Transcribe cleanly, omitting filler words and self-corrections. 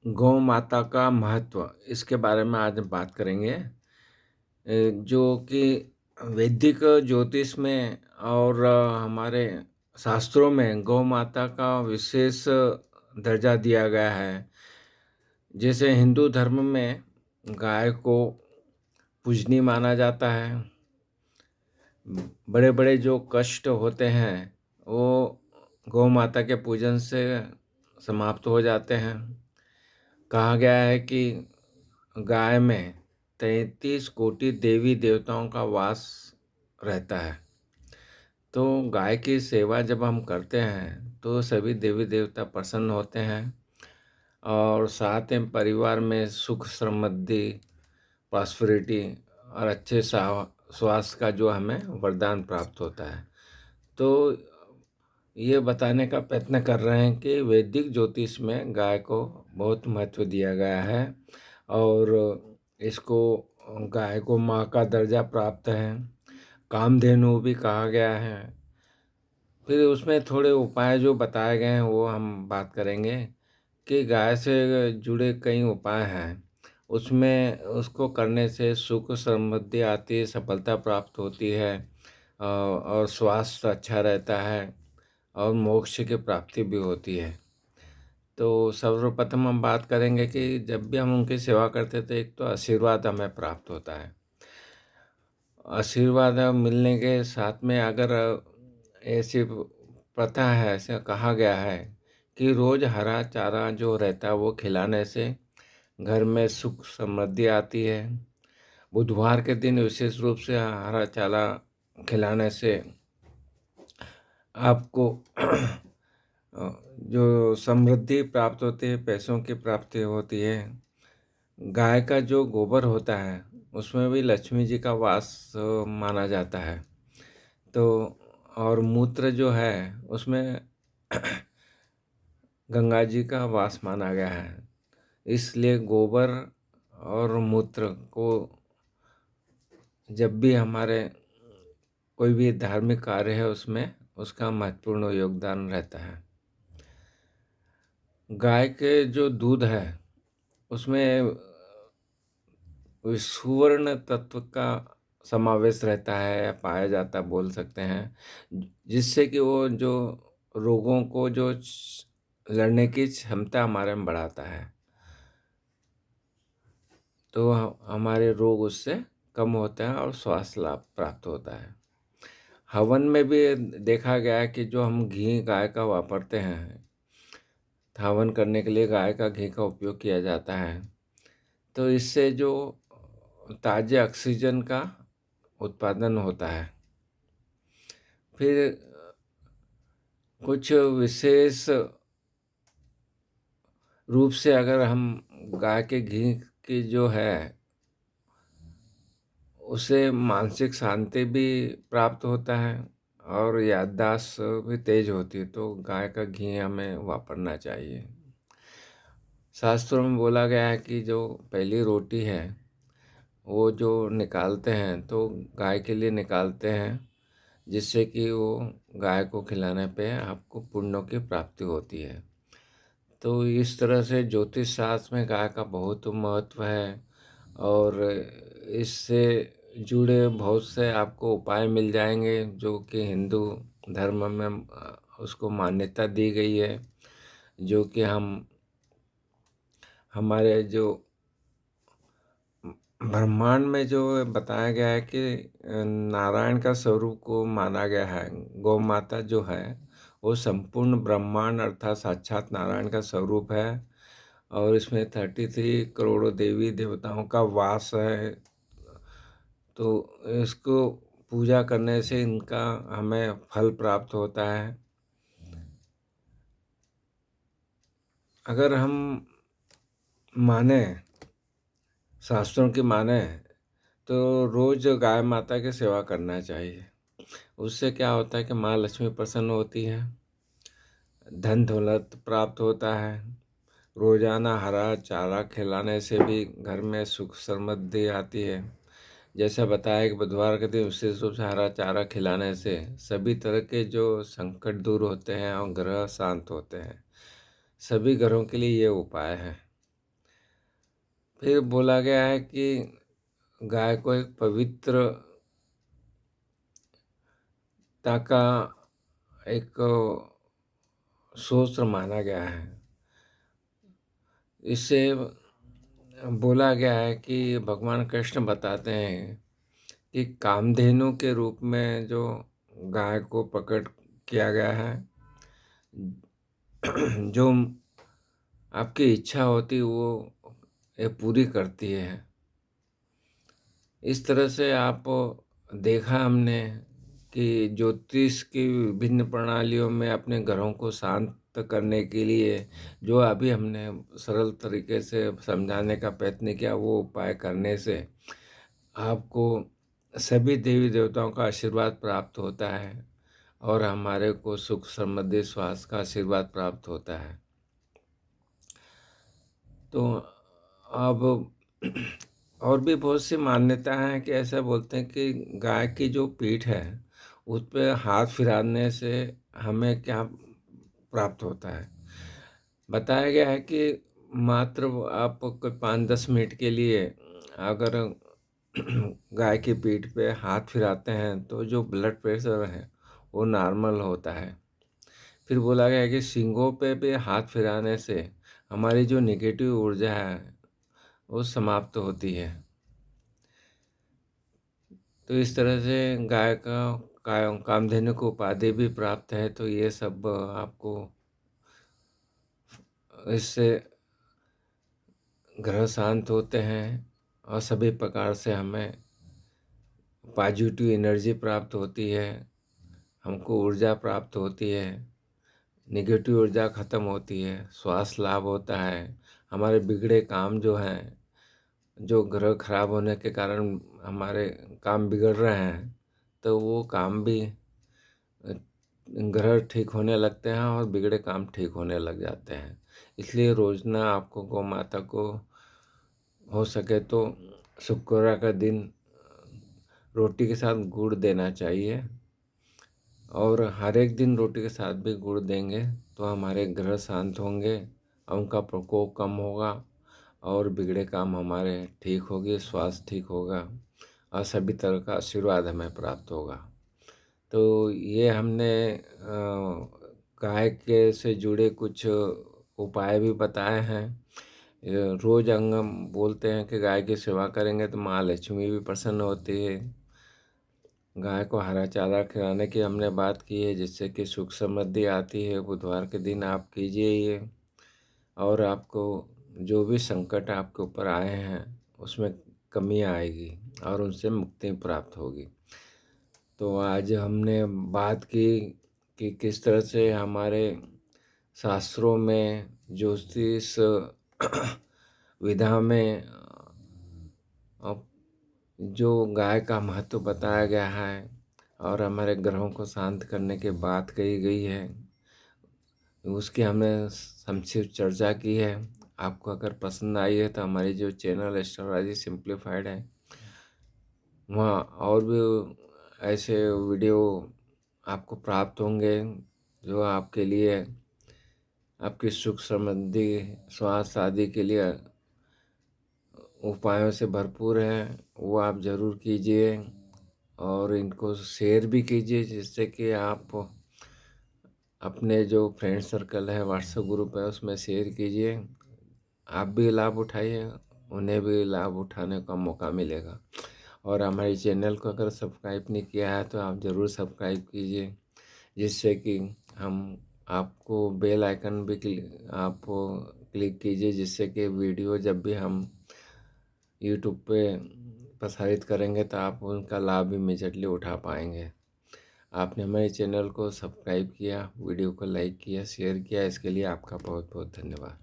गौ माता का महत्व इसके बारे में आज हम बात करेंगे। जो कि वैदिक ज्योतिष में और हमारे शास्त्रों में गौ माता का विशेष दर्जा दिया गया है। जैसे हिंदू धर्म में गाय को पूजनीय माना जाता है। बड़े-बड़े जो कष्ट होते हैं, वो गौ माता के पूजन से समाप्त हो जाते हैं। कहा गया है कि गाय में 33 कोटि देवी देवताओं का वास रहता है। तो गाय की सेवा जब हम करते हैं, तो सभी देवी देवता प्रसन्न होते हैं और साथ में परिवार में सुख समृद्धि, प्रॉस्पेरिटी और अच्छे स्वास्थ्य का जो हमें वरदान प्राप्त होता है। तो ये बताने का प्रयत्न कर रहे हैं कि वैदिक ज्योतिष में गाय को बहुत महत्व दिया गया है और इसको गाय को माँ का दर्जा प्राप्त है। कामधेनु भी कहा गया है। फिर उसमें थोड़े उपाय जो बताए गए हैं वो हम बात करेंगे कि गाय से जुड़े कई उपाय हैं। उसमें उसको करने से सुख समृद्धि आती है, सफलता प्राप्त होती है और स्वास्थ्य अच्छा रहता है और मोक्ष की प्राप्ति भी होती है। तो सर्वप्रथम हम बात करेंगे कि जब भी हम उनकी सेवा करते थे, एक तो आशीर्वाद हमें प्राप्त होता है। आशीर्वाद मिलने के साथ में अगर ऐसी प्रथा है, ऐसा कहा गया है कि रोज़ हरा चारा जो रहता है वो खिलाने से घर में सुख समृद्धि आती है। बुधवार के दिन विशेष रूप से हरा चारा खिलाने से आपको जो समृद्धि प्राप्त होती है, पैसों की प्राप्ति होती है। गाय का जो गोबर होता है, उसमें भी लक्ष्मी जी का वास माना जाता है। तो और मूत्र जो है, उसमें गंगा जी का वास माना गया है। इसलिए गोबर और मूत्र को जब भी हमारे कोई भी धार्मिक कार्य है उसमें उसका महत्वपूर्ण योगदान रहता है। गाय के जो दूध है उसमें सुवर्ण तत्व का समावेश रहता है या पाया जाता बोल सकते हैं, जिससे कि वो जो रोगों को जो लड़ने की क्षमता हमारे में बढ़ाता है। तो हमारे रोग उससे कम होते हैं और स्वास्थ्य लाभ प्राप्त होता है। हवन में भी देखा गया है कि जो हम घी गाय का वापरते हैं, हवन करने के लिए गाय का घी का उपयोग किया जाता है। तो इससे जो ताज़े ऑक्सीजन का उत्पादन होता है। फिर कुछ विशेष रूप से अगर हम गाय के घी की जो है उसे मानसिक शांति भी प्राप्त होता है और याददाश्त भी तेज होती है, तो गाय का घी हमें वापरना चाहिए। शास्त्रों में बोला गया है कि जो पहली रोटी है वो जो निकालते हैं तो गाय के लिए निकालते हैं, जिससे कि वो गाय को खिलाने पे आपको पुण्यों की प्राप्ति होती है। तो इस तरह से ज्योतिष शास्त्र में गाय का बहुत महत्व है और इससे जुड़े बहुत से आपको उपाय मिल जाएंगे जो कि हिंदू धर्म में उसको मान्यता दी गई है, जो कि हम हमारे जो ब्रह्मांड में जो बताया गया है कि नारायण का स्वरूप को माना गया है। गौ माता जो है वो संपूर्ण ब्रह्मांड अर्थात साक्षात नारायण का स्वरूप है और इसमें 33 करोड़ों देवी देवताओं का वास है। तो इसको पूजा करने से इनका हमें फल प्राप्त होता है। अगर हम माने, शास्त्रों की माने, तो रोज गाय माता की सेवा करना चाहिए। उससे क्या होता है कि माँ लक्ष्मी प्रसन्न होती है, धन दौलत प्राप्त होता है। रोजाना हरा चारा खिलाने से भी घर में सुख समृद्धि आती है। जैसा बताया कि बुधवार के दिन विशेष रूप से हरा चारा खिलाने से सभी तरह के जो संकट दूर होते हैं और ग्रह शांत होते हैं। सभी घरों के लिए ये उपाय है। फिर बोला गया है कि गाय को एक पवित्रता का एक स्रोत माना गया है। इससे बोला गया है कि भगवान कृष्ण बताते हैं कि कामधेनु के रूप में जो गाय को प्रकट किया गया है, जो आपकी इच्छा होती वो ये पूरी करती है। इस तरह से आप देखा हमने कि ज्योतिष की विभिन्न प्रणालियों में अपने घरों को शांत करने के लिए जो अभी हमने सरल तरीके से समझाने का प्रयत्न किया, वो उपाय करने से आपको सभी देवी देवताओं का आशीर्वाद प्राप्त होता है और हमारे को सुख समृद्धि स्वास्थ्य का आशीर्वाद प्राप्त होता है। तो अब और भी बहुत सी मान्यता हैं कि ऐसा बोलते हैं कि गाय की जो पीठ है उस पे हाथ फिराने से हमें क्या प्राप्त होता है। बताया गया है कि मात्र आप कोई 5-10 मिनट के लिए अगर गाय की पीठ पे हाथ फिराते हैं तो जो ब्लड प्रेशर है वो नॉर्मल होता है। फिर बोला गया है कि सींगों पे भी हाथ फिराने से हमारी जो नेगेटिव ऊर्जा है वो समाप्त होती है। तो इस तरह से गाय का कामधेनु को उपाधि भी प्राप्त है। तो ये सब आपको इससे ग्रह शांत होते हैं और सभी प्रकार से हमें पॉजिटिव एनर्जी प्राप्त होती है, हमको ऊर्जा प्राप्त होती है, नेगेटिव ऊर्जा खत्म होती है, स्वास्थ्य लाभ होता है, हमारे बिगड़े काम जो हैं, जो ग्रह खराब होने के कारण हमारे काम बिगड़ रहे हैं, तो वो काम भी ग्रह ठीक होने लगते हैं और बिगड़े काम ठीक होने लग जाते हैं। इसलिए रोज़ाना आपको गौ माता को हो सके तो शुक्रवार का दिन रोटी के साथ गुड़ देना चाहिए और हर एक दिन रोटी के साथ भी गुड़ देंगे तो हमारे ग्रह शांत होंगे, उनका प्रकोप कम होगा और बिगड़े काम हमारे ठीक होगी, स्वास्थ्य ठीक होगा और सभी तरह का आशीर्वाद हमें प्राप्त होगा। तो ये हमने गाय के से जुड़े कुछ उपाय भी बताए हैं। रोज़ हम बोलते हैं कि गाय की सेवा करेंगे तो माँ लक्ष्मी भी प्रसन्न होती है। गाय को हरा चारा खिलाने की हमने बात की है जिससे कि सुख समृद्धि आती है। बुधवार के दिन आप कीजिए ये और आपको जो भी संकट आपके ऊपर आए हैं उसमें कमी आएगी और उनसे मुक्ति प्राप्त होगी। तो आज हमने बात की कि किस तरह से हमारे शास्त्रों में ज्योतिष विधा में जो गाय का महत्व बताया गया है और हमारे ग्रहों को शांत करने की बात कही गई है, उसकी हमने संक्षिप्त चर्चा की है। आपको अगर पसंद आई है तो हमारी जो चैनल एस्ट्रोलॉजी सिंप्लीफाइड है वहाँ और भी ऐसे वीडियो आपको प्राप्त होंगे जो आपके लिए आपकी सुख समृद्धि स्वास्थ्य आदि के लिए उपायों से भरपूर है। वो आप ज़रूर कीजिए और इनको शेयर भी कीजिए जिससे कि आप अपने जो फ्रेंड सर्कल है, व्हाट्सएप ग्रुप है उसमें शेयर कीजिए। आप भी लाभ उठाइए, उन्हें भी लाभ उठाने का मौका मिलेगा। और हमारे चैनल को अगर सब्सक्राइब नहीं किया है तो आप ज़रूर सब्सक्राइब कीजिए जिससे कि हम आपको बेल आइकन भी आप क्लिक कीजिए जिससे कि वीडियो जब भी हम यूट्यूब पे प्रसारित करेंगे तो आप उनका लाभ इमीडिएटली उठा पाएंगे। आपने हमारे चैनल को सब्सक्राइब किया, वीडियो को लाइक किया, शेयर किया, इसके लिए आपका बहुत बहुत धन्यवाद।